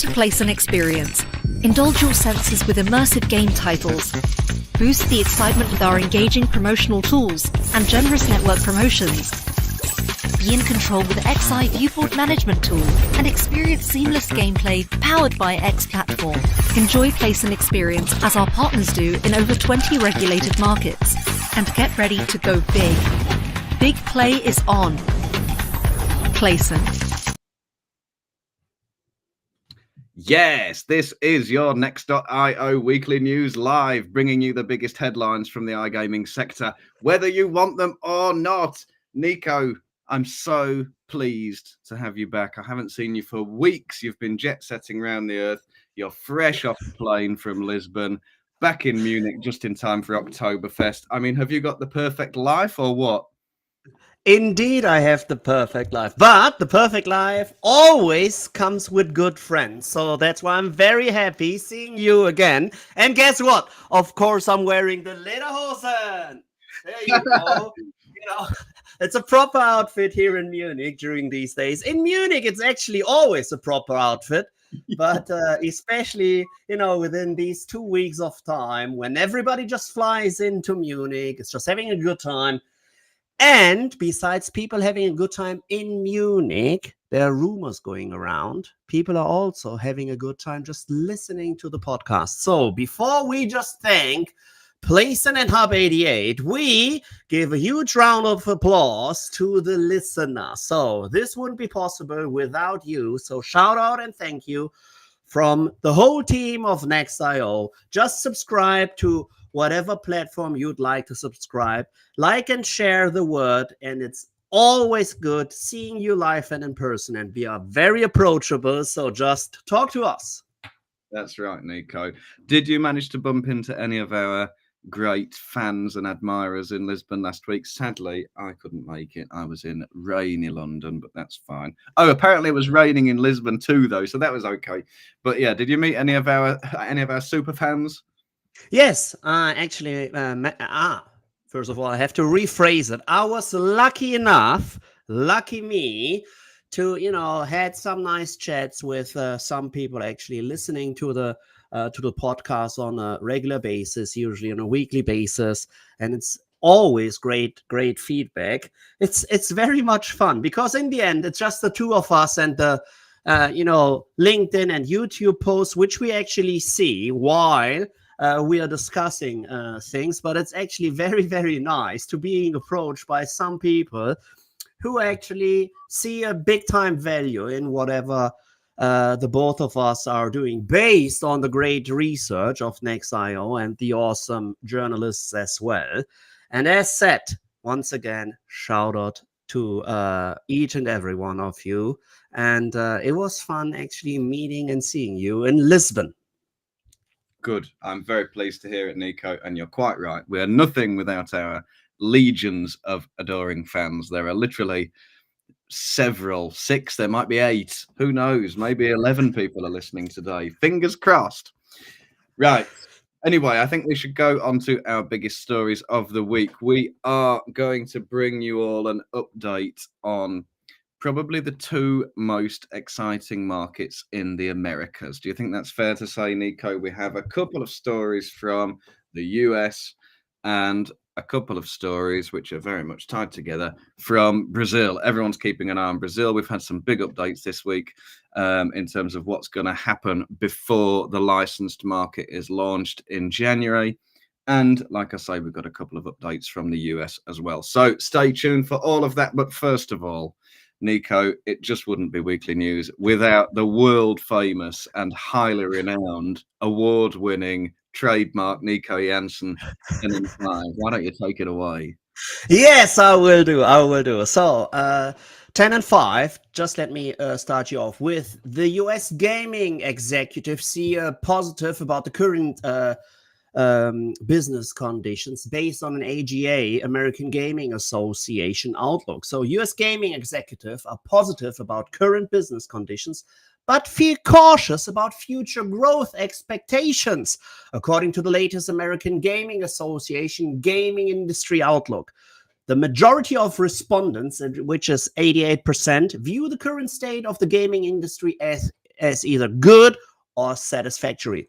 to Place and Experience. Indulge your senses with immersive game titles. Boost the excitement with our engaging promotional tools and generous network promotions. Be in control with XI Viewport Management Tool and experience seamless gameplay powered by X Platform. Enjoy Place and Experience as our partners do in over 20 regulated markets. And get ready to go big. Big play is on. Placent. Yes, this is your Next.io weekly news live, bringing you the biggest headlines from the iGaming sector, whether you want them or not. Nico, I'm so pleased to have you back. I haven't seen you for weeks. You've been jet-setting around the earth. You're fresh off the plane from Lisbon, back in Munich just in time for Oktoberfest. I mean, have you got the perfect life or what? Indeed, I have the perfect life, but the perfect life always comes with good friends. So that's why I'm very happy seeing you again. And guess what? Of course, I'm wearing the lederhosen. There you go. It's a proper outfit here in Munich during these days. In Munich, it's actually always a proper outfit. But especially, within these 2 weeks of time when everybody just flies into Munich, it's just having a good time. And besides people having a good time in Munich, there are rumors going around. People are also having a good time just listening to the podcast. So before we just thank Placent and Hub 88, we give a huge round of applause to the listener. So this wouldn't be possible without you. So shout out and thank you from the whole team of Next.io. Just subscribe to whatever platform you'd like to subscribe, like and share the word, and it's always good seeing you live and in person, and we are very approachable, so just talk to us. That's right, Nico. Did you manage to bump into any of our great fans and admirers in Lisbon last week? Sadly, I couldn't make it. I was in rainy London, but that's fine. Oh, apparently it was raining in Lisbon too, though, so that was okay. But yeah, did you meet any of our super fans? Yes, actually, first of all, I have to rephrase it. I was lucky me, to had some nice chats with some people actually listening to the podcast on a regular basis, usually on a weekly basis, and it's always great feedback. It's very much fun because in the end, it's just the two of us and the LinkedIn and YouTube posts, which we actually see while we are discussing things, but it's actually very, very nice to being approached by some people who actually see a big time value in whatever the both of us are doing based on the great research of Next.io and the awesome journalists as well. And as said, once again, shout out to each and every one of you. And it was fun actually meeting and seeing you in Lisbon. Good. I'm very pleased to hear it, Nico. And you're quite right. We are nothing without our legions of adoring fans. There are literally six, there might be 8. Who knows? Maybe 11 people are listening today. Fingers crossed. Right. Anyway, I think we should go on to our biggest stories of the week. We are going to bring you all an update on probably the 2 most exciting markets in the Americas. Do you think that's fair to say, Nico? We have a couple of stories from the US and a couple of stories which are very much tied together from Brazil. Everyone's keeping an eye on Brazil. We've had some big updates this week in terms of what's going to happen before the licensed market is launched in January. And like I say, we've got a couple of updates from the US as well. So stay tuned for all of that. But first of all, Nico, it just wouldn't be weekly news without the world famous and highly renowned, award-winning trademark Nico Jansen. Why don't you take it away? Yes, I will do. So 10 and 5, just let me start you off with the US gaming executives see a positive about the current business conditions based on an AGA, American Gaming Association outlook. So US gaming executives are positive about current business conditions, but feel cautious about future growth expectations, according to the latest American Gaming Association Gaming Industry Outlook. The majority of respondents, which is 88%, view the current state of the gaming industry as as either good or satisfactory.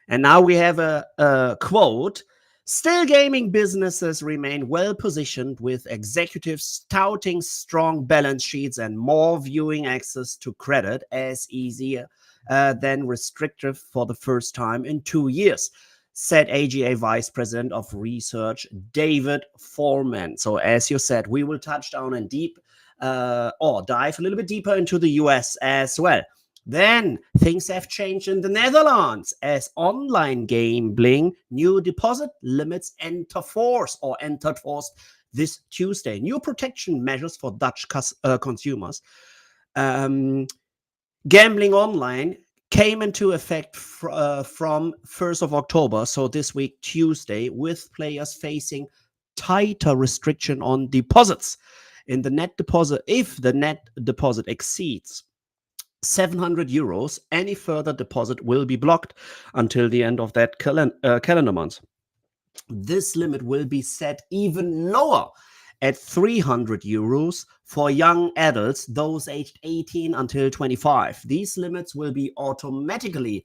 And now we have a quote. Still, gaming businesses remain well positioned with executives touting strong balance sheets and more viewing access to credit as easier than restrictive for the first time in 2 years, said AGA Vice President of Research David Foreman. So, as you said, we will touch down and dive a little bit deeper into the US as well. Then things have changed in the Netherlands as online gambling new deposit limits entered force this Tuesday. New protection measures for Dutch consumers. Gambling online came into effect from 1st of October, so this week, Tuesday, with players facing tighter restriction on deposits. In the net deposit, if the net deposit exceeds 700 euros, any further deposit will be blocked until the end of that calendar month. This limit will be set even lower at 300 euros for young adults, those aged 18 until 25. These limits will be automatically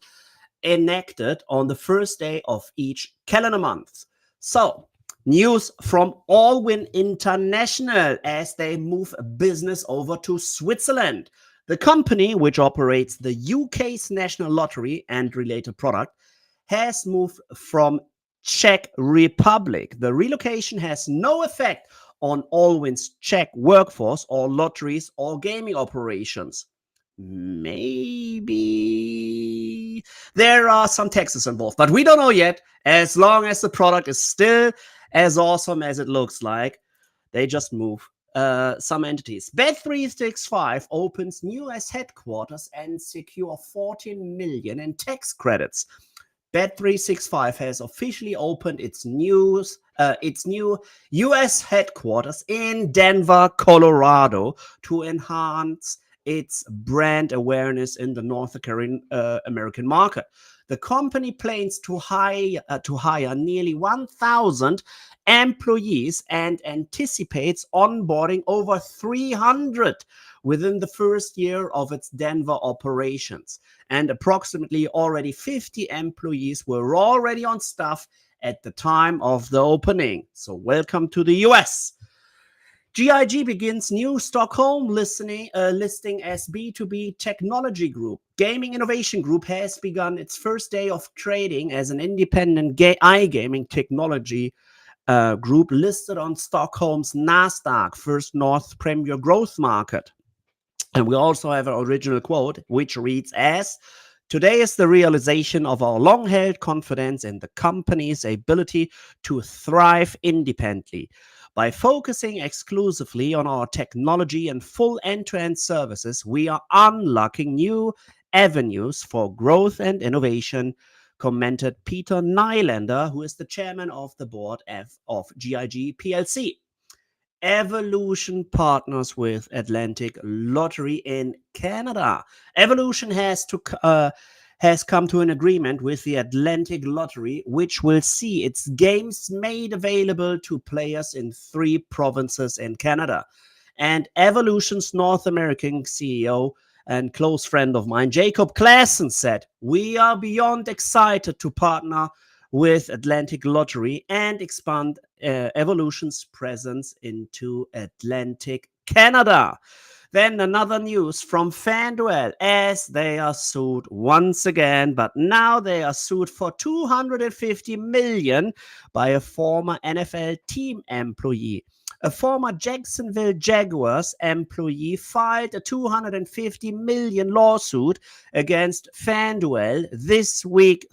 enacted on the first day of each calendar month. So, news from Allwyn International as they move business over to Switzerland. The company, which operates the UK's national lottery and related product, has moved from Czech Republic. The relocation has no effect on Allwyn's Czech workforce or lotteries or gaming operations. Maybe there are some taxes involved, but we don't know yet. As long as the product is still as awesome as it looks like, they just move some entities. Bet365 opens US headquarters and secure 14 million in tax credits. Bet365 has officially opened its new US headquarters in Denver, Colorado, to enhance its brand awareness in the North American market. The company plans to hire nearly 1,000 employees and anticipates onboarding over 300 within the first year of its Denver operations. And approximately already 50 employees were already on staff at the time of the opening. So welcome to the US. GIG begins new Stockholm listing as B2B Technology Group. Gaming Innovation Group has begun its first day of trading as an independent iGaming technology group listed on Stockholm's Nasdaq First North Premier Growth Market. And we also have an original quote, which reads as, "Today is the realization of our long-held confidence in the company's ability to thrive independently. By focusing exclusively on our technology and full end-to-end services, we are unlocking new avenues for growth and innovation," commented Peter Nylander, who is the chairman of the board of GIG PLC. Evolution partners with Atlantic Lottery in Canada. Evolution has come to an agreement with the Atlantic Lottery, which will see its games made available to players in 3 provinces in Canada. And Evolution's North American CEO and close friend of mine, Jacob Klassen, said, "We are beyond excited to partner with Atlantic Lottery and expand Evolution's presence into Atlantic Canada." Then another news from FanDuel as they are sued once again, but now they are sued for $250 million by a former NFL team employee. A former Jacksonville Jaguars employee filed a $250 million lawsuit against FanDuel this week,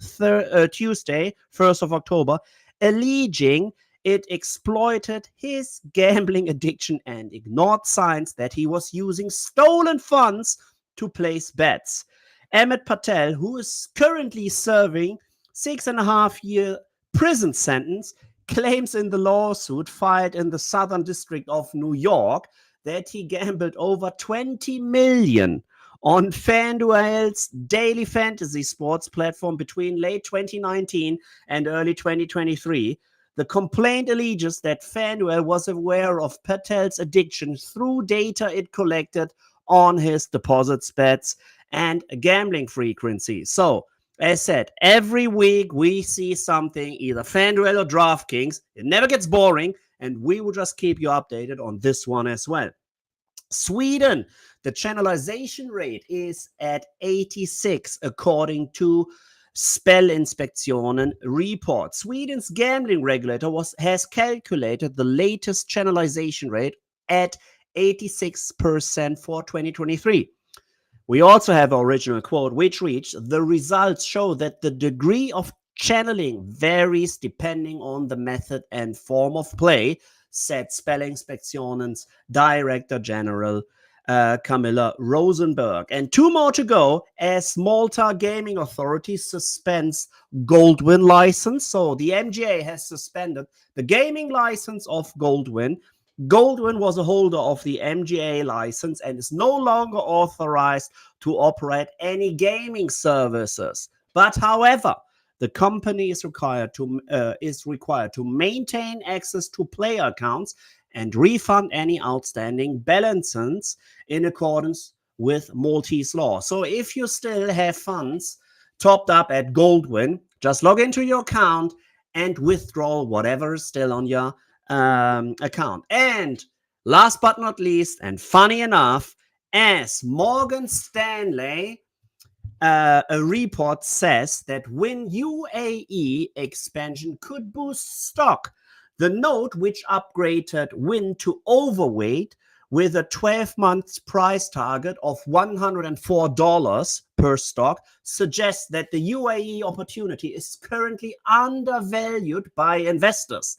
Tuesday, 1st of October, alleging it exploited his gambling addiction and ignored signs that he was using stolen funds to place bets. Emmett Patel, who is currently serving 6.5-year prison sentence, claims in the lawsuit filed in the Southern District of New York that he gambled over $20 million on FanDuel's daily fantasy sports platform between late 2019 and early 2023. The complaint alleges that FanDuel was aware of Patel's addiction through data it collected on his deposits bets and gambling frequency. So, as said, every week we see something, either FanDuel or DraftKings. It never gets boring, and we will just keep you updated on this one as well. Sweden, the channelization rate is at 86 according to Spelinspektionen report. Sweden's gambling regulator has calculated the latest channelization rate at 86% for 2023. We also have an original quote which reads, "The results show that the degree of channeling varies depending on the method and form of play," said Spelinspektionen's Director General Camilla Rosenberg. And 2 more to go as Malta Gaming Authority suspends Goldwyn license. So the MGA has suspended the gaming license of Goldwyn. Goldwyn was a holder of the MGA license and is no longer authorized to operate any gaming services. But however, the company is required to maintain access to player accounts and refund any outstanding balances in accordance with Maltese law. So if you still have funds topped up at Goldwyn, just log into your account and withdraw whatever is still on your account. And last but not least, and funny enough, as Morgan Stanley, a report says that when UAE expansion could boost stock, the note which upgraded Win to overweight with a 12-month price target of $104 per stock suggests that the UAE opportunity is currently undervalued by investors.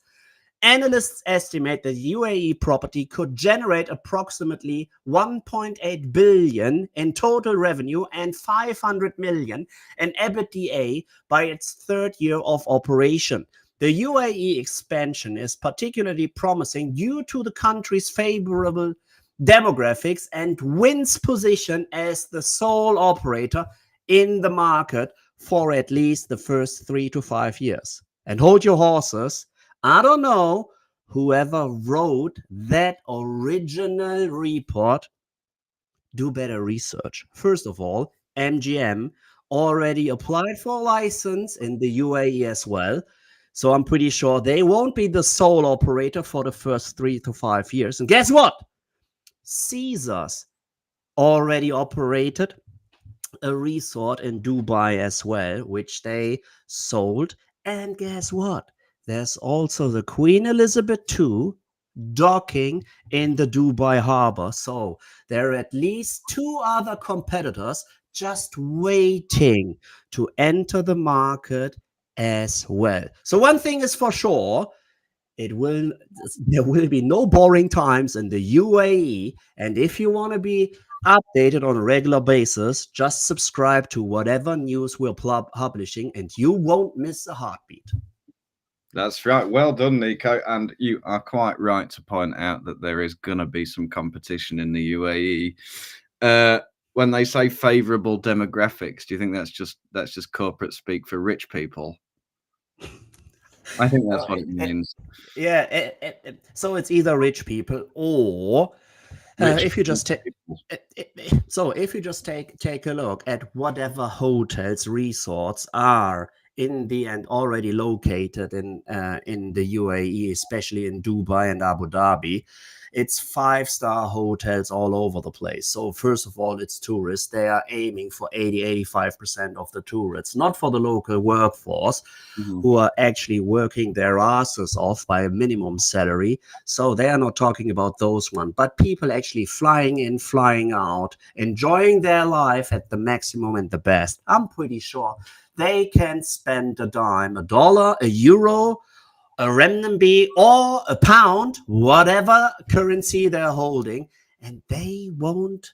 Analysts estimate that UAE property could generate approximately 1.8 billion in total revenue and 500 million in EBITDA by its third year of operation. The UAE expansion is particularly promising due to the country's favorable demographics and Win's position as the sole operator in the market for at least the first 3 to 5 years. And hold your horses. I don't know whoever wrote that original report. Do better research. First of all, MGM already applied for a license in the UAE as well. So I'm pretty sure they won't be the sole operator for the first 3 to 5 years. And guess what? Caesars already operated a resort in Dubai as well, which they sold. And guess what? There's also the Queen Elizabeth II docking in the Dubai harbor. So there are at least 2 other competitors just waiting to enter the market as well. So one thing is for sure, there will be no boring times in the UAE. And if you want to be updated on a regular basis, just subscribe to whatever news we're publishing and you won't miss a heartbeat. That's right. Well done, Nico. And you are quite right to point out that there is going to be some competition in the UAE. When they say favorable demographics, do you think that's just corporate speak for rich people? I think that's what it means. Yeah. So it's either rich people or if you just take a look at whatever hotels, resorts are in the end already located in the UAE, especially in Dubai and Abu Dhabi, it's 5-star hotels all over the place. So first of all, it's tourists. They are aiming for 85% of the tourists, not for the local workforce who are actually working their asses off by a minimum salary. So they are not talking about those ones, but people actually flying in, flying out, enjoying their life at the maximum and the best. I'm pretty sure they can spend a dime, a dollar, a euro, a renminbi, or a pound, whatever currency they're holding, and they won't,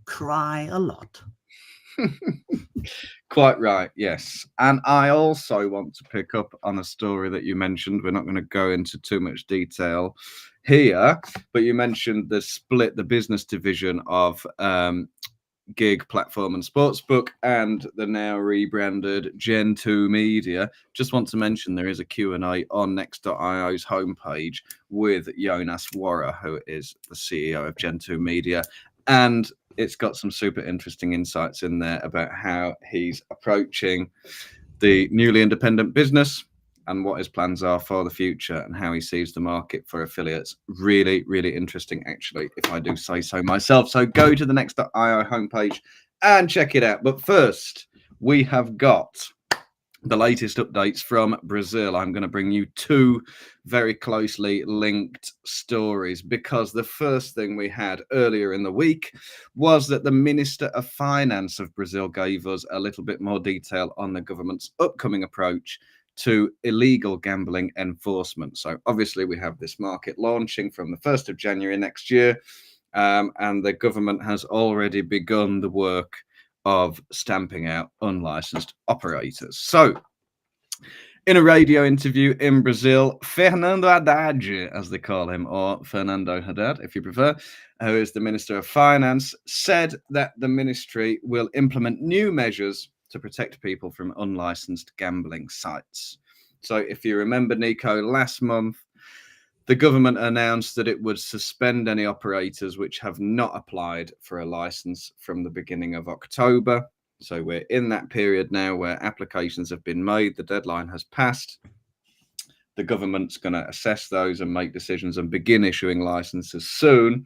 cry a lot. Quite right, yes. And I also want to pick up on a story that you mentioned. We're not going to go into too much detail here, but you mentioned the business division of Gig Platform and Sportsbook and the now rebranded Gen 2 Media. Just want to mention there is a Q&A on Next.io's homepage with Jonas Warrer, who is the CEO of Gen 2 Media. And it's got some super interesting insights in there about how he's approaching the newly independent business and what his plans are for the future and how he sees the market for affiliates. Really, really interesting, actually, if I do say so myself. So go to the next.io homepage and check it out. But first, we have got the latest updates from Brazil. I'm going to bring you two very closely linked stories, because the first thing we had earlier in the week was that the Minister of Finance of Brazil gave us a little bit more detail on the government's upcoming approach to illegal gambling enforcement. So obviously we have this market launching from the 1st of January next year, and the government has already begun the work of stamping out unlicensed operators. So, in a radio interview in Brazil, Fernando Haddad, as they call him, or Fernando Haddad, if you prefer, who is the Minister of Finance, said that the ministry will implement new measures to protect people from unlicensed gambling sites. So, if you remember, Nico, last month, the government announced that it would suspend any operators which have not applied for a license from the beginning of October. So we're in that period now where applications have been made. The deadline has passed. The government's going to assess those and make decisions and begin issuing licenses soon.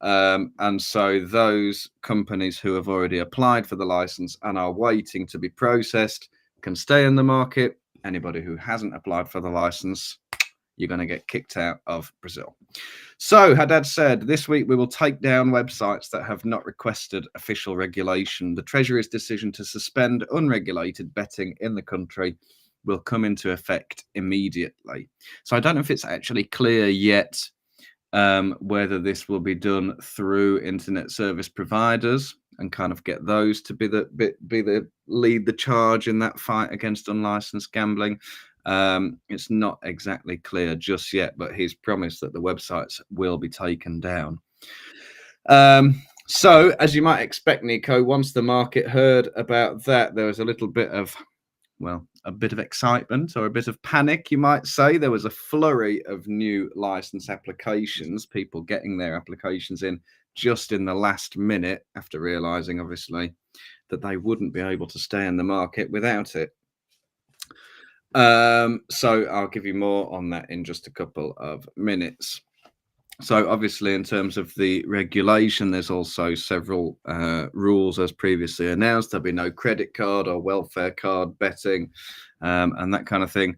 And so those companies who have already applied for the license and are waiting to be processed can stay in the market. Anybody who hasn't applied for the license, you're going to get kicked out of Brazil. So Haddad said, this week we will take down websites that have not requested official regulation. The Treasury's decision to suspend unregulated betting in the country will come into effect immediately. So I don't know if it's actually clear yet whether this will be done through internet service providers and kind of get those to be the lead the charge in that fight against unlicensed gambling. It's not exactly clear just yet, but he's promised that the websites will be taken down. So, as you might expect, Nico, once the market heard about that, there was a little bit of, well, a bit of excitement or a bit of panic, you might say. There was a flurry of new license applications, people getting their applications in just in the last minute after realizing, obviously, that they wouldn't be able to stay in the market without it. So I'll give you more on that in just a couple of minutes. So obviously, in terms of the regulation, there's also several rules as previously announced. There'll be no credit card or welfare card betting and that kind of thing.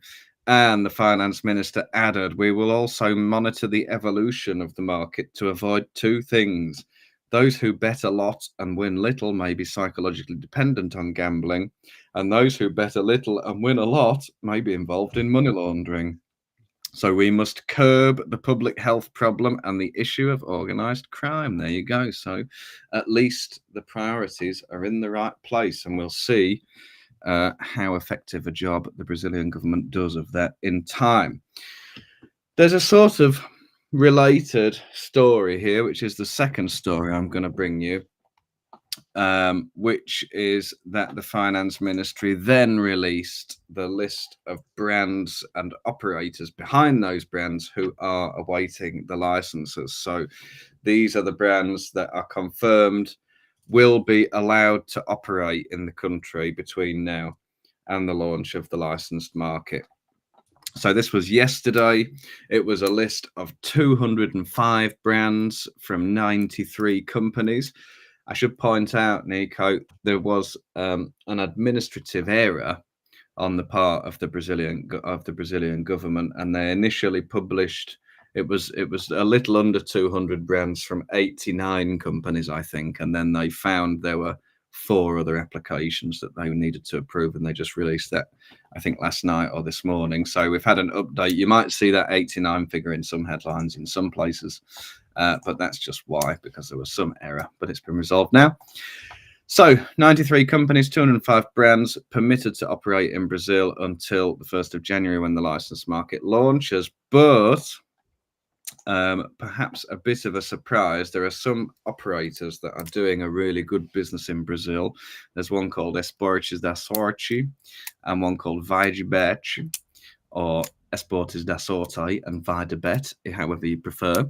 And the finance minister added, we will also monitor the evolution of the market to avoid two things. Those who bet a lot and win little may be psychologically dependent on gambling, and those who bet a little and win a lot may be involved in money laundering. So we must curb the public health problem and the issue of organized crime. There you go. So at least the priorities are in the right place, and we'll see how effective a job the Brazilian government does of that in time. There's a sort of related story here, which is the second story I'm going to bring you, which is that the finance ministry then released the list of brands and operators behind those brands who are awaiting the licenses. So these are the brands that are confirmed will be allowed to operate in the country between now and the launch of the licensed market. So this was yesterday. It was a list of 205 brands from 93 companies. I should point out, Nico, there was an administrative error on the part of the Brazilian government, and they initially published it was a little under 200 brands from 89 companies, I think, and then they found there were 4 other applications that they needed to approve, and they just released that, I think, last night or this morning. So we've had an update. You might see that 89 figure in some headlines in some places, but that's just why, because there was some error, but it's been resolved now. So 93 companies, 205 brands permitted to operate in Brazil until the 1st of January when the license market launches. But perhaps a bit of a surprise, there are some operators that are doing a really good business in Brazil. There's one called Esportes da Sorte and one called Videbet, or Esportes da Sorte and Videbet, however you prefer.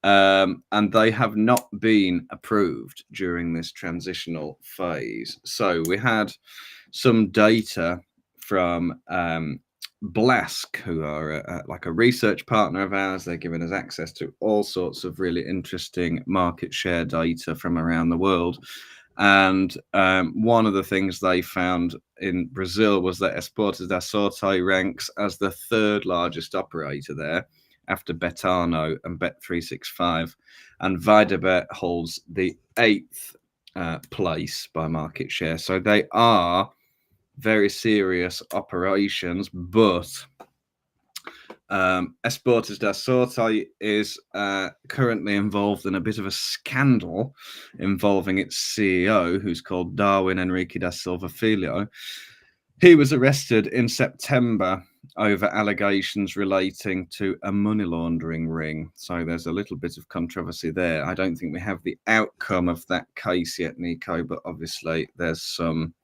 and they have not been approved during this transitional phase. So we had some data from Blask, who are like a research partner of ours. They're giving us access to all sorts of really interesting market share data from around the world. And one of the things they found in Brazil was that Esportes da Sorte ranks as the third largest operator there, after Betano and Bet365, and Vidabet holds the 8th place by market share. So they are very serious operations, but Esportes da Sorte is currently involved in a bit of a scandal involving its CEO, who's called Darwin Henrique da Silva Filho. He was arrested in September over allegations relating to a money laundering ring. So there's a little bit of controversy there. I don't think we have the outcome of that case yet, Nico, but obviously there's some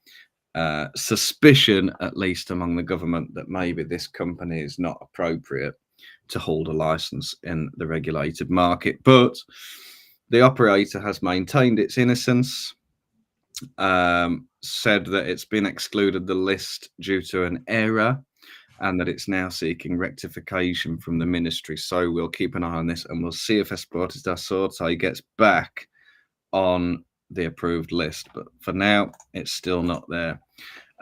suspicion, at least among the government, that maybe this company is not appropriate to hold a license in the regulated market. But the operator has maintained its innocence, said that it's been excluded the list due to an error, and that it's now seeking rectification from the ministry. So we'll keep an eye on this, and we'll see if Esportes da Sorte gets back on the approved list. But for now, it's still not there.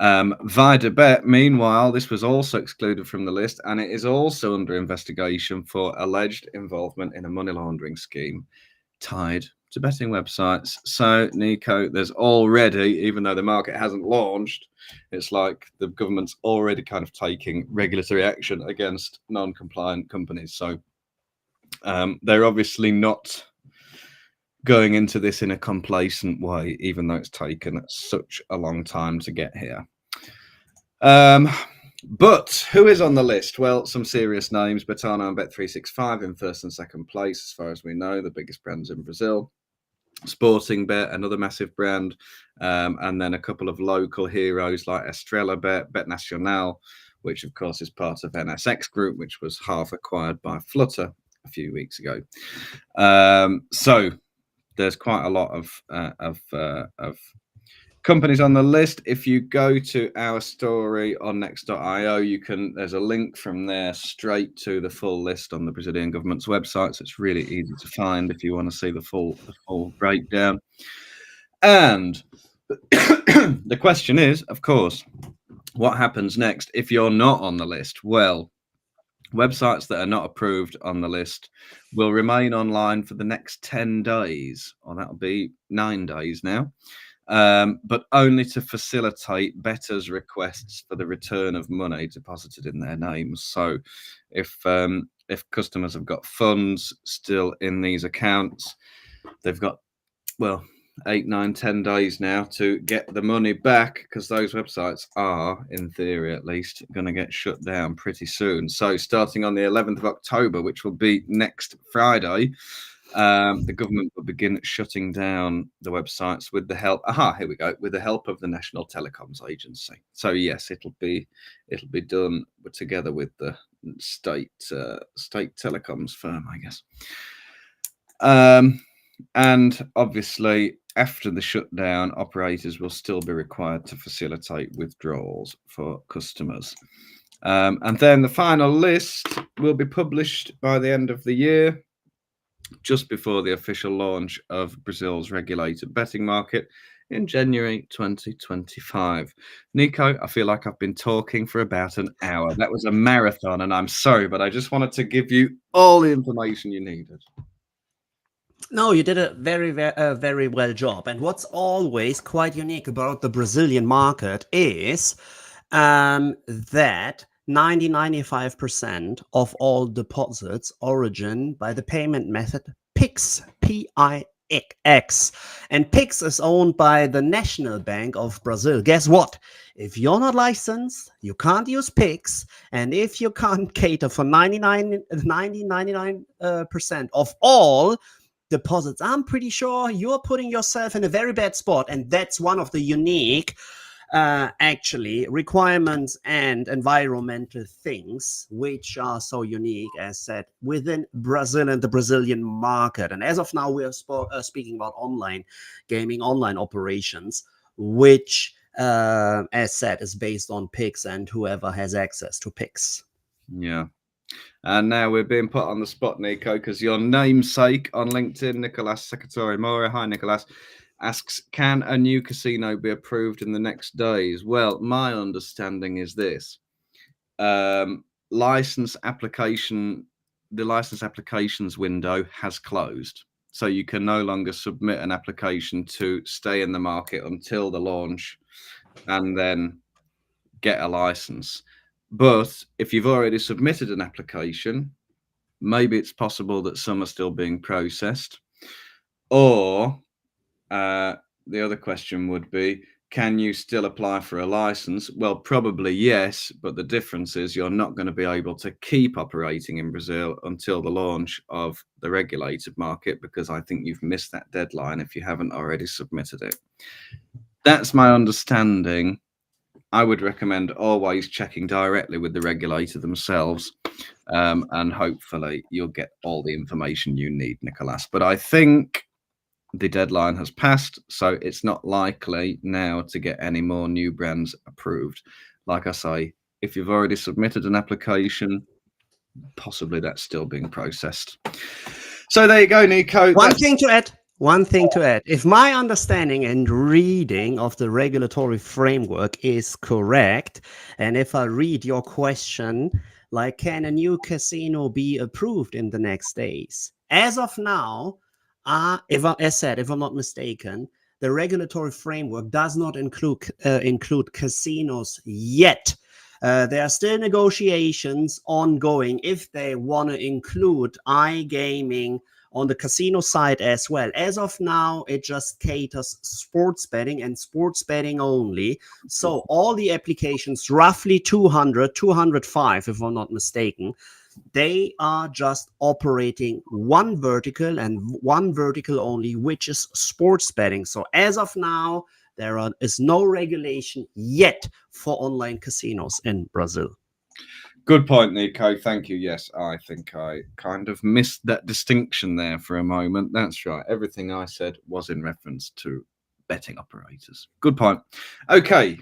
Vidabet, meanwhile, this was also excluded from the list, and it is also under investigation for alleged involvement in a money laundering scheme tied to betting websites. So, Nico, there's already, even though the market hasn't launched, it's like the government's already kind of taking regulatory action against non-compliant companies. So they're obviously not going into this in a complacent way, even though it's taken such a long time to get here. But who is on the list? Well, some serious names. Betano and Bet365 in first and second place, as far as we know, the biggest brands in Brazil. Sporting Bet, another massive brand, and then a couple of local heroes like Estrela Bet, Bet Nacional, which of course is part of NSX Group, which was half acquired by Flutter a few weeks ago. So there's quite a lot of companies on the list. If you go to our story on next.io, there's a link from there straight to the full list on the Brazilian government's website. So it's really easy to find if you want to see the full breakdown. And the question is, of course, what happens next if you're not on the list? Well, websites that are not approved on the list will remain online for the next 10 days, or that'll be 9 days now, but only to facilitate bettors' requests for the return of money deposited in their names. So if customers have got funds still in these accounts, they've got, 8, 9, 10 days now to get the money back, because those websites are, in theory at least, going to get shut down pretty soon. So starting on the 11th of October, which will be next Friday, the government will begin shutting down the websites with the help. Here we go. With the help of the National Telecoms Agency. So yes, it'll be done together with the state telecoms firm, I guess. And obviously, after the shutdown, operators will still be required to facilitate withdrawals for customers. And then the final list will be published by the end of the year, just before the official launch of Brazil's regulated betting market in January 2025. Nico, I feel like I've been talking for about an hour. That was a marathon, and I'm sorry, but I just wanted to give you all the information you needed. No, you did a very well job. And what's always quite unique about the Brazilian market is that 95% of all deposits origin by the payment method PIX, P-I-X. And PIX is owned by the National Bank of Brazil. Guess what? If you're not licensed, you can't use PIX. And if you can't cater for 99% of all deposits, I'm pretty sure you're putting yourself in a very bad spot. And that's one of the unique actually requirements and environmental things which are so unique, as said, within Brazil and the Brazilian market. And as of now, we are speaking about online gaming, online operations, which, as said, is based on picks and whoever has access to picks. Yeah. And now we're being put on the spot, Nico, because your namesake on LinkedIn, Nicolas Secretary Mora, hi Nicolas, asks, can a new casino be approved in the next days? Well, my understanding is this. The license applications window has closed. So you can no longer submit an application to stay in the market until the launch and then get a license. But if you've already submitted an application, maybe it's possible that some are still being processed. Or the other question would be, can you still apply for a license? Well, probably yes, but the difference is you're not going to be able to keep operating in Brazil until the launch of the regulated market, because I think you've missed that deadline if you haven't already submitted it. That's my understanding. I would recommend always checking directly with the regulator themselves, and hopefully you'll get all the information you need, Nicolas. But I think the deadline has passed, so it's not likely now to get any more new brands approved. Like I say, if you've already submitted an application, possibly that's still being processed. So there you go, Nico. One thing to add. If my understanding and reading of the regulatory framework is correct, and if I read your question, like, can a new casino be approved in the next days? As of now, if I'm not mistaken, the regulatory framework does not include casinos yet. There are still negotiations ongoing if they want to include iGaming on the casino side as well. As of now, it just caters sports betting and sports betting only. So all the applications, roughly 205, if I'm not mistaken, they are just operating one vertical and one vertical only, which is sports betting. So as of now, there is no regulation yet for online casinos in Brazil. Good point, Nico. Thank you. Yes, I think I kind of missed that distinction there for a moment. That's right. Everything I said was in reference to betting operators. Good point. Okay.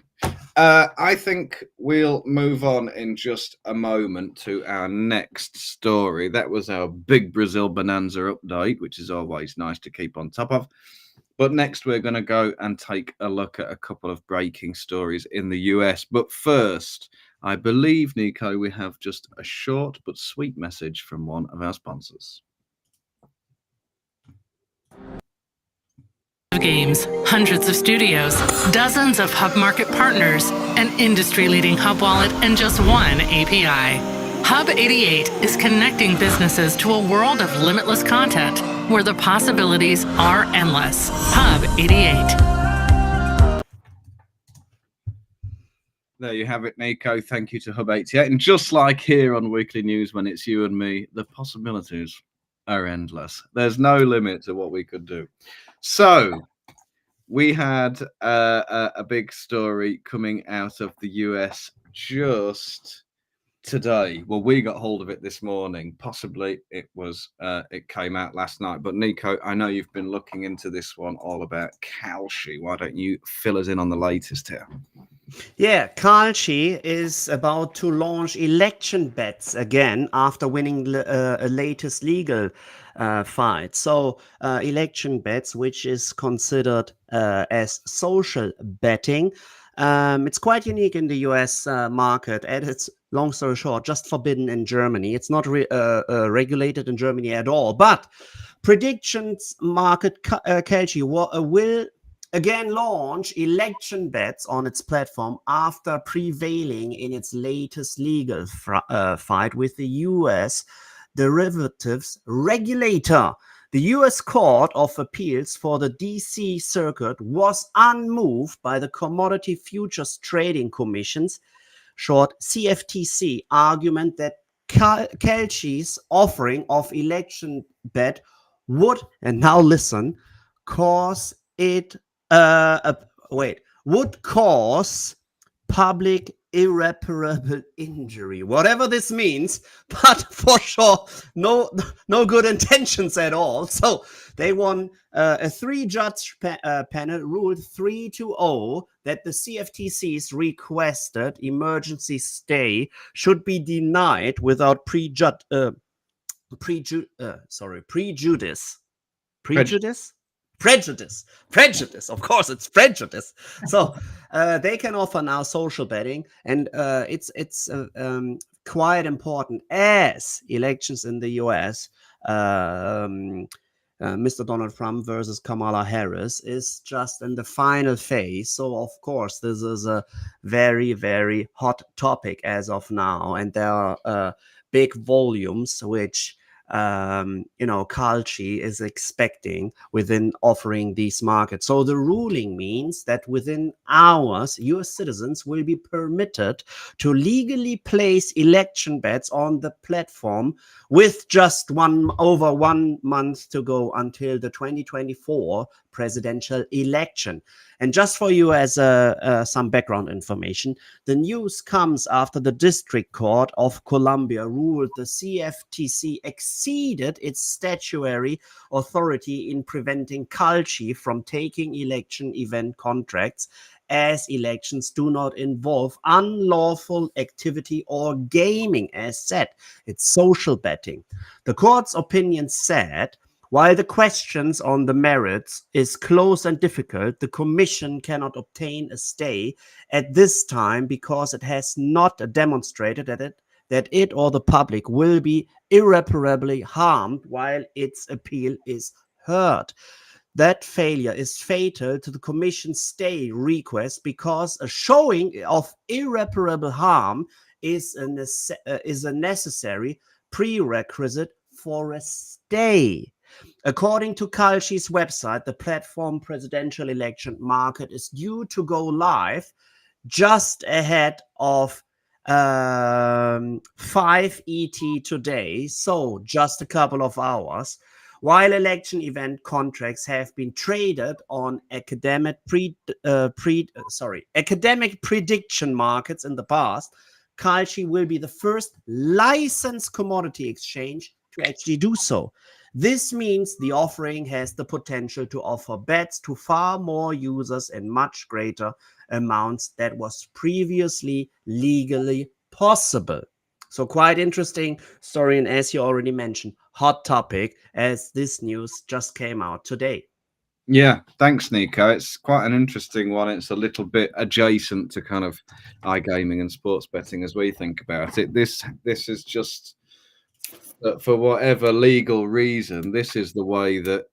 I think we'll move on in just a moment to our next story. That was our big Brazil Bonanza update, which is always nice to keep on top of. But next, we're going to go and take a look at a couple of breaking stories in the US. But first, I believe, Nico, we have just a short but sweet message from one of our sponsors. Games, hundreds of studios, dozens of Hub Market partners, an industry-leading Hub wallet, and just one API. Hub 88 is connecting businesses to a world of limitless content where the possibilities are endless. Hub 88. There you have it, Nico. Thank you to Hub 88. And just like here on Weekly News, when it's you and me, the possibilities are endless. There's no limit to what we could do. So we had a big story coming out of the US just today. Well, we got hold of it this morning. Possibly it came out last night. But Nico, I know you've been looking into this one all about Kalshi. Why don't you fill us in on the latest here? Yeah, Kalshi is about to launch election bets again after winning a latest legal fight. So election bets, which is considered as social betting. It's quite unique in the US market, and it's, long story short, just forbidden in Germany. It's not regulated in Germany at all. But predictions market Kalshi will again launch election bets on its platform after prevailing in its latest legal fight with the US derivatives regulator. The US Court of Appeals for the DC Circuit was unmoved by the Commodity Futures Trading Commission's, short CFTC, argument that Kalshi's offering of election bet would, and now listen, cause it would cause public irreparable injury, whatever this means, but for sure no good intentions at all. So they won a 3-judge panel ruled 3-0 that the CFTC's requested emergency stay should be denied without prejudice. Prejudice. Of course, it's prejudice. So they can offer now social betting, and it's quite important as elections in the US. Mr. Donald Trump versus Kamala Harris is just in the final phase. So, of course, this is a very, very hot topic as of now. And there are big volumes which Kalshi is expecting within offering these markets. So the ruling means that within hours, US citizens will be permitted to legally place election bets on the platform with just over 1 month to go until the 2024 presidential election. And just for you as some background information, the news comes after the District Court of Columbia ruled the CFTC exceeded its statutory authority in preventing Kalshi from taking election event contracts, as elections do not involve unlawful activity or gaming. As said, it's social betting. The court's opinion said, while the questions on the merits is close and difficult, the Commission cannot obtain a stay at this time because it has not demonstrated that it or the public will be irreparably harmed while its appeal is heard. That failure is fatal to the Commission's stay request because a showing of irreparable harm is a necessary prerequisite for a stay. According to Kalshi's website, the platform presidential election market is due to go live just ahead of 5 ET today, so just a couple of hours. While election event contracts have been traded on academic prediction markets in the past, Kalshi will be the first licensed commodity exchange to actually do so. This means the offering has the potential to offer bets to far more users in much greater amounts that was previously legally possible. So quite interesting story, and as you already mentioned, hot topic as this news just came out today. Yeah, thanks, Nico. It's quite an interesting one. It's a little bit adjacent to kind of iGaming and sports betting as we think about it. This is just for whatever legal reason, this is the way that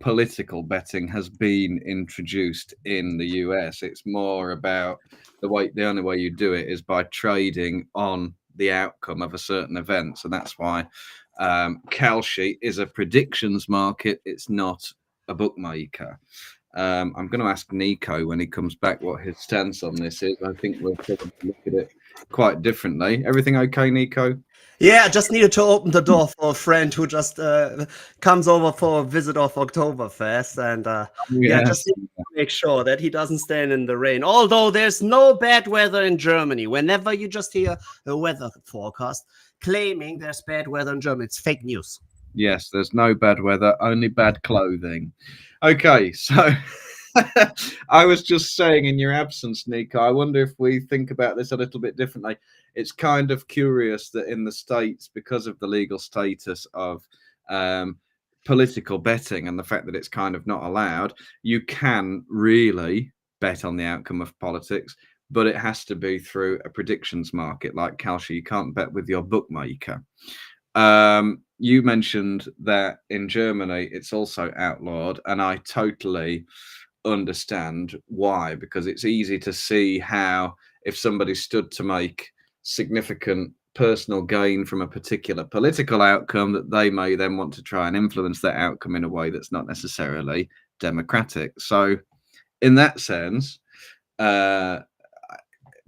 political betting has been introduced in the US. It's more about the only way you do it is by trading on the outcome of a certain event. So that's why Kalshi is a predictions market. It's not a bookmaker. I'm going to ask Nico when he comes back what his stance on this is. I think we'll probably look at it quite differently. Everything okay, Nico? Yeah, I just needed to open the door for a friend who just comes over for a visit of Oktoberfest, and just need to make sure that he doesn't stand in the rain. Although there's no bad weather in Germany. Whenever you just hear a weather forecast claiming there's bad weather in Germany, it's fake news. Yes, there's no bad weather, only bad clothing. Okay, so I was just saying in your absence, Nico, I wonder if we think about this a little bit differently. It's kind of curious that in the States, because of the legal status of political betting and the fact that it's kind of not allowed, you can really bet on the outcome of politics, but it has to be through a predictions market like Kalshi. You can't bet with your bookmaker. You mentioned that in Germany it's also outlawed, and I totally understand why, because it's easy to see how if somebody stood to make significant personal gain from a particular political outcome, that they may then want to try and influence that outcome in a way that's not necessarily democratic. So in that sense,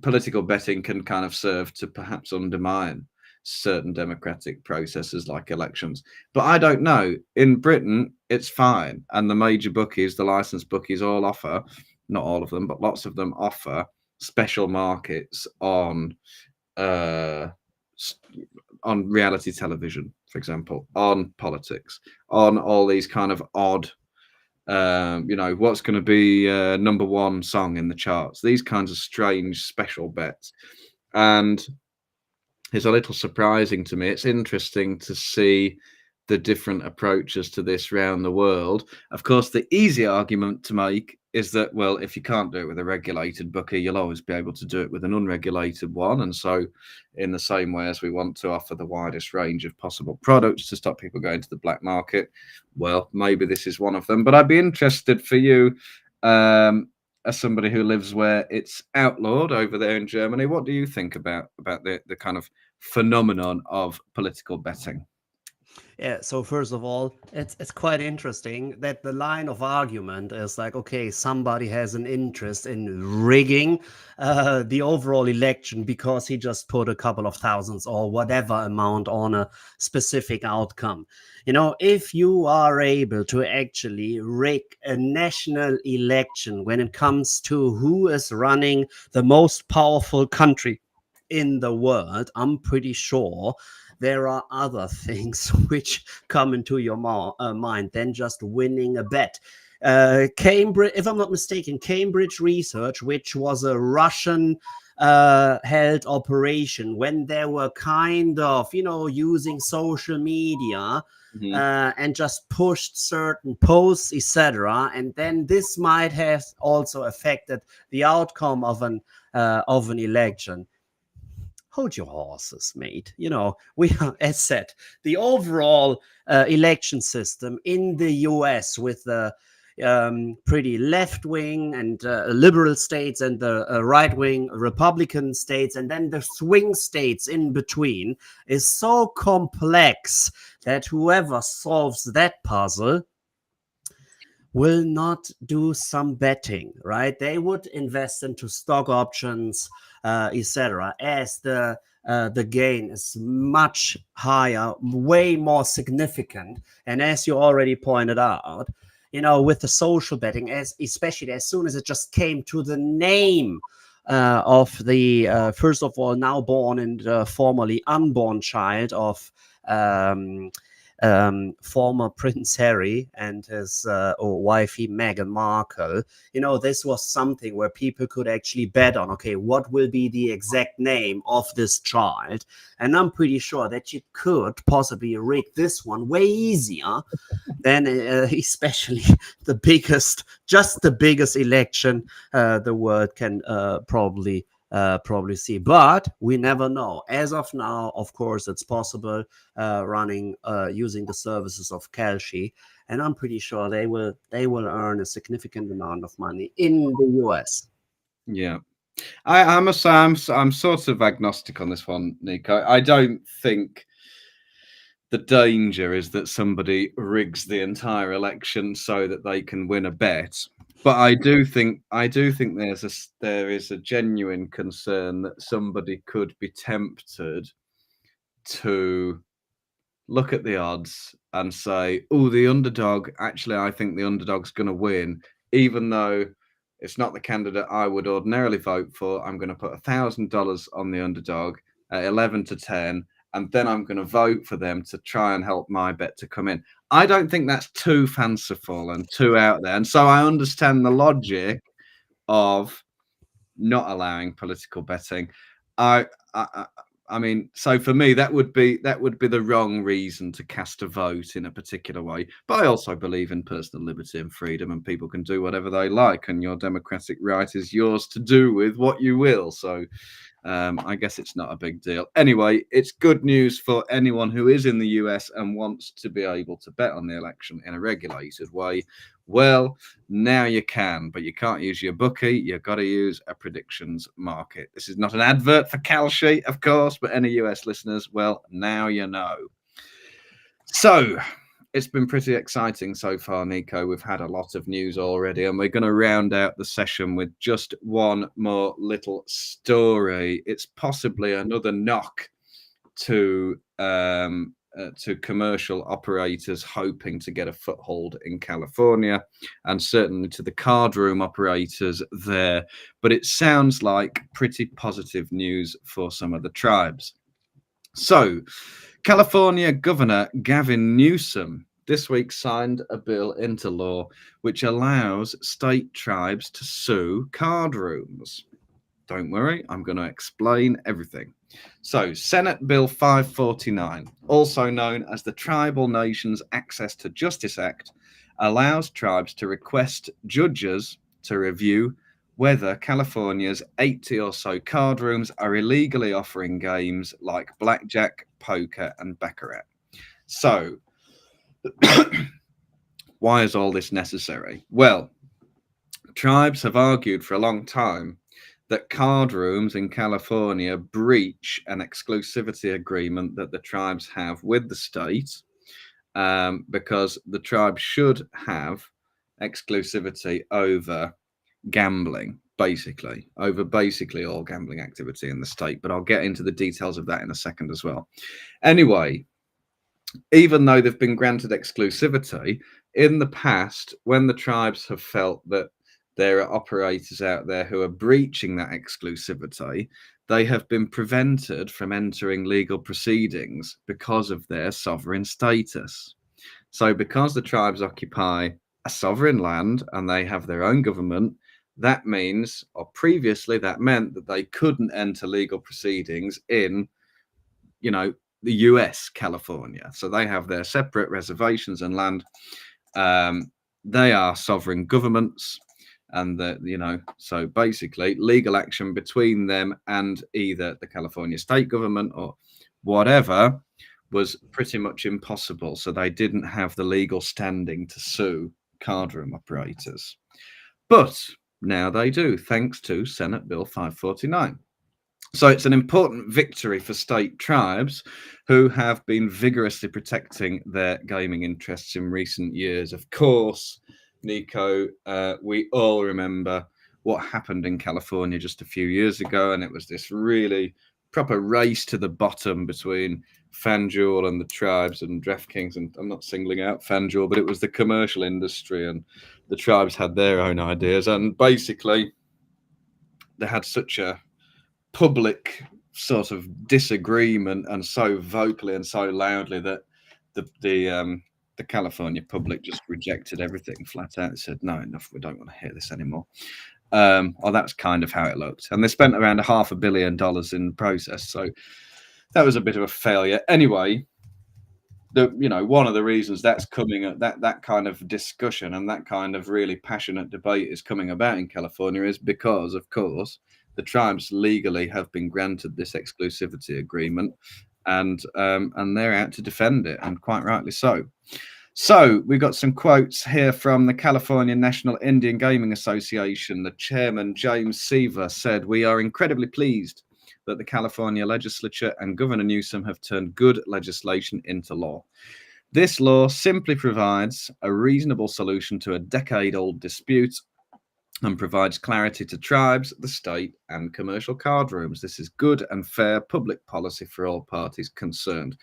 political betting can kind of serve to perhaps undermine certain democratic processes like elections. But I don't know. In Britain, it's fine. And the major bookies, the licensed bookies, all offer not all of them, but lots of them offer special markets on reality television, for example, on politics, on all these kind of odd, what's going to be number one song in the charts, these kinds of strange special bets. And it's a little surprising to me. It's interesting to see the different approaches to this around the world. Of course, the easy argument to make is that, well, if you can't do it with a regulated bookie, you'll always be able to do it with an unregulated one. And so in the same way as we want to offer the widest range of possible products to stop people going to the black market, well, maybe this is one of them. But I'd be interested for you, as somebody who lives where it's outlawed over there in Germany, what do you think about the kind of phenomenon of political betting? Yeah, so first of all, it's quite interesting that the line of argument is like, okay, somebody has an interest in rigging the overall election because he just put a couple of thousands or whatever amount on a specific outcome. You know, if you are able to actually rig a national election when it comes to who is running the most powerful country in the world, I'm pretty sure there are other things which come into your mind than just winning a bet. Cambridge, if I'm not mistaken, Cambridge Research, which was a Russian held operation when they were kind of, using social media and just pushed certain posts, etc. And then this might have also affected the outcome of an election. Hold your horses, mate. We are, as said, the overall election system in the US with the pretty left-wing and liberal states and the right-wing Republican states and then the swing states in between is so complex that whoever solves that puzzle will not do some betting, right? They would invest into stock options, etc., as the gain is much higher, way more significant. And as you already pointed out, with the social betting, especially as soon as it just came to the name of the first of all now born and formerly unborn child of former Prince Harry and his wifey Meghan Markle, this was something where people could actually bet on, okay, what will be the exact name of this child? And I'm pretty sure that you could possibly rig this one way easier than especially the biggest election the world can probably see, but we never know. As of now, of course, it's possible running using the services of Kalshi, and I'm pretty sure they will earn a significant amount of money in the US. Yeah, I must say I'm sort of agnostic on this one, Nico. I don't think the danger is that somebody rigs the entire election so that they can win a bet. But I do think there is a genuine concern that somebody could be tempted to look at the odds and say, "Oh, the underdog. Actually, I think the underdog's going to win, even though it's not the candidate I would ordinarily vote for. I'm going to put $1,000 on the underdog at 11 to 10." And then I'm going to vote for them to try and help my bet to come in. I don't think that's too fanciful and too out there. And so I understand the logic of not allowing political betting. I mean, so for me, that would be the wrong reason to cast a vote in a particular way. But I also believe in personal liberty and freedom, and people can do whatever they like, and your democratic right is yours to do with what you will. So I guess it's not a big deal. Anyway, it's good news for anyone who is in the US and wants to be able to bet on the election in a regulated way. Well, now you can, but you can't use your bookie. You've got to use a predictions market. This is not an advert for Kalshi, of course, but any US listeners, well, now you know. So it's been pretty exciting so far, Nico. We've had a lot of news already, and we're going to round out the session with just one more little story. It's possibly another knock to to commercial operators hoping to get a foothold in California, and certainly to the card room operators there. But it sounds like pretty positive news for some of the tribes. So, California Governor Gavin Newsom this week signed a bill into law which allows state tribes to sue card rooms. Don't worry, I'm going to explain everything. So, Senate Bill 549, also known as the Tribal Nations Access to Justice Act, allows tribes to request judges to review whether California's 80 or so card rooms are illegally offering games like blackjack, poker, and baccarat. So, why is all this necessary? Well, tribes have argued for a long time that card rooms in California breach an exclusivity agreement that the tribes have with the state, because the tribe should have exclusivity over gambling, basically all gambling activity in the state. But I'll get into the details of that in a second as well. Anyway, even though they've been granted exclusivity, in the past, when the tribes have felt that there are operators out there who are breaching that exclusivity, they have been prevented from entering legal proceedings because of their sovereign status. So because the tribes occupy a sovereign land and they have their own government, that means, or previously that meant, that they couldn't enter legal proceedings in, the US, California. So they have their separate reservations and land. They are sovereign governments. And so basically legal action between them and either the California state government or whatever was pretty much impossible. So they didn't have the legal standing to sue card room operators. But now they do, thanks to Senate Bill 549. So it's an important victory for state tribes who have been vigorously protecting their gaming interests in recent years. Of course, Nico, we all remember what happened in California just a few years ago, and it was this really proper race to the bottom between FanDuel and the tribes and DraftKings. And I'm not singling out FanDuel, but it was the commercial industry, and the tribes had their own ideas. And basically, they had such a public sort of disagreement, and so vocally and so loudly, that the California public just rejected everything flat out. It said, no, enough, we don't want to hear this anymore. That's kind of how it looked. And they spent around $500 million in the process. So that was a bit of a failure. Anyway, one of the reasons that's coming, that kind of discussion and that kind of really passionate debate is coming about in California is because, of course, the tribes legally have been granted this exclusivity agreement, and they're out to defend it, and quite rightly so. So we've got some quotes here from the California National Indian Gaming Association. The chairman, James Seaver, said, "We are incredibly pleased that the California legislature and Governor Newsom have turned good legislation into law. This law simply provides a reasonable solution to a decade-old dispute and provides clarity to tribes, the state, and commercial card rooms. This is good and fair public policy for all parties concerned."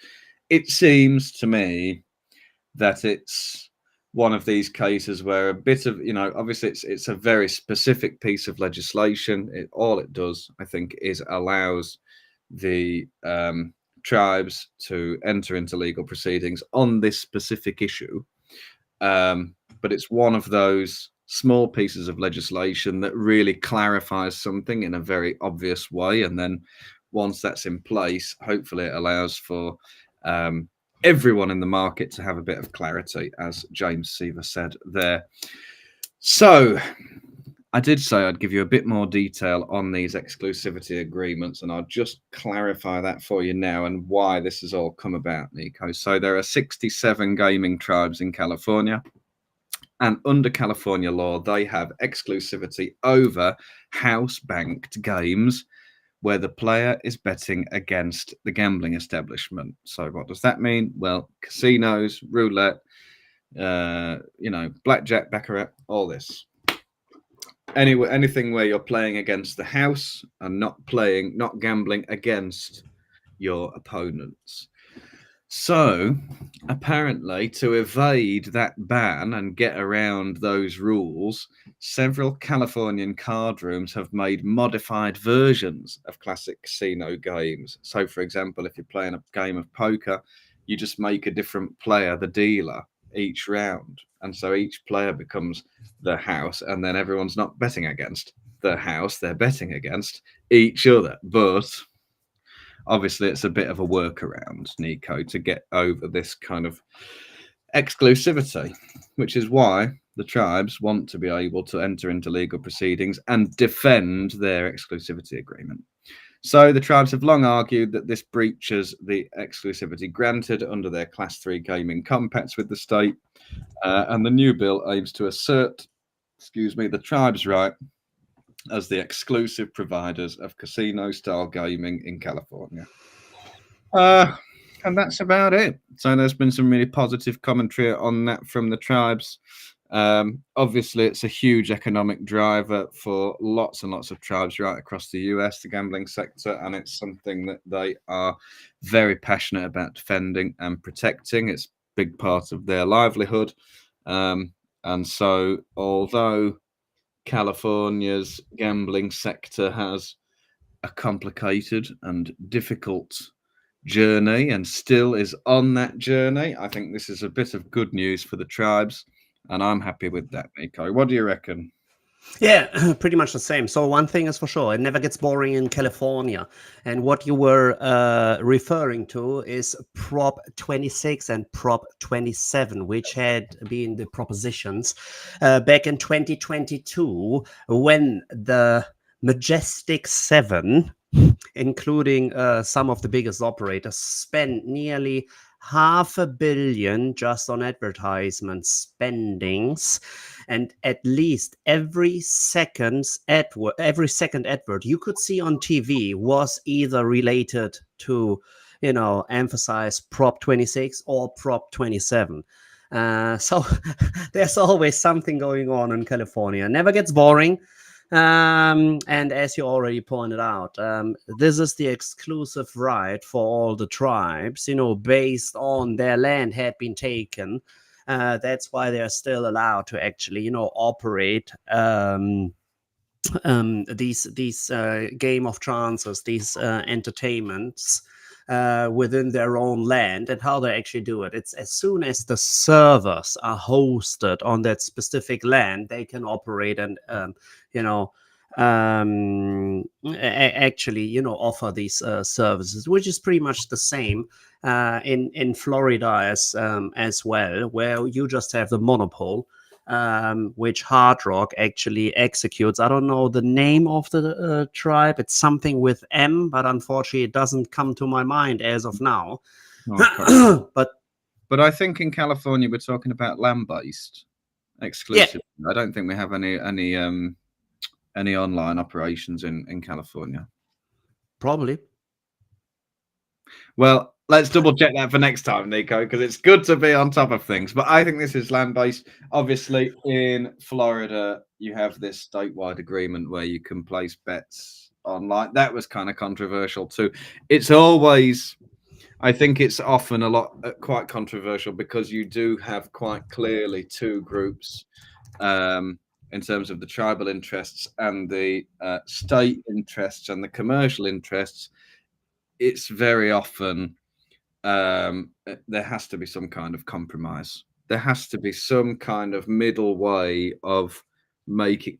It seems to me that it's one of these cases where a bit of, obviously it's a very specific piece of legislation. All it does, I think, is allows the tribes to enter into legal proceedings on this specific issue. But it's one of those small pieces of legislation that really clarifies something in a very obvious way. And then once that's in place, hopefully it allows for everyone in the market to have a bit of clarity, as James Seaver said there. So I did say I'd give you a bit more detail on these exclusivity agreements, and I'll just clarify that for you now and why this has all come about, Nico. So there are 67 gaming tribes in California, and under California law, they have exclusivity over house-banked games where the player is betting against the gambling establishment. So what does that mean? Well, casinos, roulette, blackjack, baccarat, all this. Anyway, anything where you're playing against the house and not gambling against your opponents. So, apparently, to evade that ban and get around those rules, several Californian card rooms have made modified versions of classic casino games. So, for example, if you're playing a game of poker, you just make a different player the dealer each round. And so each player becomes the house, and then everyone's not betting against the house, they're betting against each other. But obviously it's a bit of a workaround, Nico, to get over this kind of exclusivity, which is why the tribes want to be able to enter into legal proceedings and defend their exclusivity agreement. So the tribes have long argued that this breaches the exclusivity granted under their Class 3 gaming compacts with the state, and the new bill aims to assert, the tribes' right as the exclusive providers of casino-style gaming in California. And that's about it. So there's been some really positive commentary on that from the tribes. Obviously, it's a huge economic driver for lots and lots of tribes right across the US, the gambling sector, and it's something that they are very passionate about defending and protecting. It's a big part of their livelihood. And so, although California's gambling sector has a complicated and difficult journey and still is on that journey, I think this is a bit of good news for the tribes, and I'm happy with that, Nico. What do you reckon? Yeah, pretty much the same. So one thing is for sure, it never gets boring in California. And what you were referring to is Prop 26 and Prop 27, which had been the propositions back in 2022 when the Majestic 7, including some of the biggest operators, spent nearly $500 million just on advertisement spendings, and at least every second advert you could see on TV was either related to, emphasize Prop 26 or Prop 27. So there's always something going on in California. Never gets boring. And as you already pointed out, this is the exclusive right for all the tribes, based on their land had been taken. That's why they're still allowed to actually, operate these game of chances, these entertainments within their own land. And how they actually do it, it's as soon as the servers are hosted on that specific land, they can operate and actually offer these services, which is pretty much the same in Florida as well, where you just have the monopoly, which Hard Rock actually executes. I don't know the name of the tribe. It's something with M, but unfortunately it doesn't come to my mind as of now. Okay. But I think in California we're talking about land-based exclusive. Yeah. I don't think we have any online operations in California. Probably. Well, let's double check that for next time, Nico, because it's good to be on top of things. But I think this is land-based. Obviously, in Florida, you have this statewide agreement where you can place bets online. That was kind of controversial too. It's always, I think it's often quite controversial because you do have quite clearly two groups in terms of the tribal interests and the state interests and the commercial interests. It's very often there has to be some kind of compromise. There has to be some kind of middle way of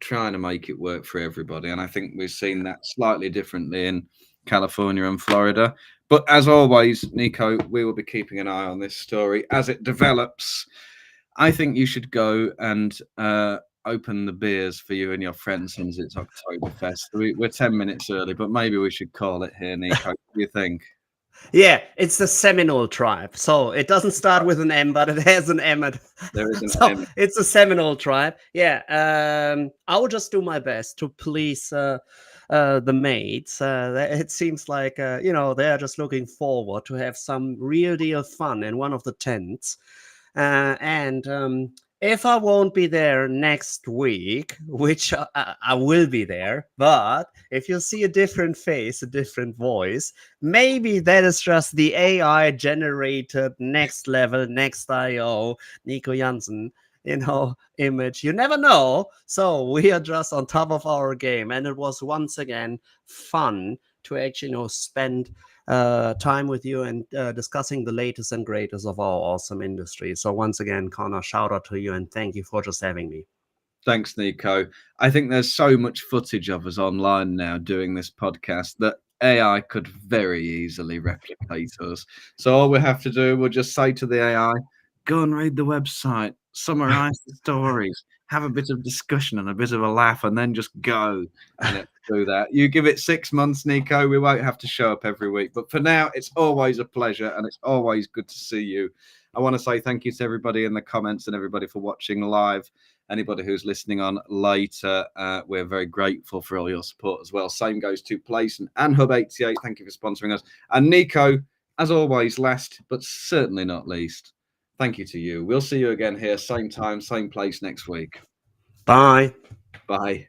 trying to make it work for everybody. And I think we've seen that slightly differently in California and Florida. But as always, Nico, we will be keeping an eye on this story as it develops. I think you should go and open the beers for you and your friends since it's Oktoberfest. We're 10 minutes early, but maybe we should call it here, Nico. What do you think? Yeah, it's the Seminole tribe. So it doesn't start with an M, but it has an M. There is an M. It's a Seminole tribe. Yeah. I will just do my best to please the mates. It seems like, they're just looking forward to have some real deal fun in one of the tents. And If I won't be there next week, which I will be there, but if you see a different face, a different voice, maybe that is just the AI generated next level, next IO, Nico Jansen, image. You never know. So we are just on top of our game. And it was once again fun to actually, spend time with you and discussing the latest and greatest of our awesome industry. So once again, Connor, shout out to you and thank you for just having me. Thanks, Nico. I think there's so much footage of us online now doing this podcast that AI could very easily replicate us. So all we have to do, we'll just say to the AI, go and read the website, summarize the stories, have a bit of discussion and a bit of a laugh, and then just go and do that. You give it 6 months, Nico, we won't have to show up every week. But for now, it's always a pleasure and it's always good to see you. I want to say thank you to everybody in the comments and everybody for watching live. Anybody who's listening on later, we're very grateful for all your support as well. Same goes to Placent and Hub88. Thank you for sponsoring us. And Nico, as always, last but certainly not least, thank you to you. We'll see you again here, same time, same place next week. Bye. Bye.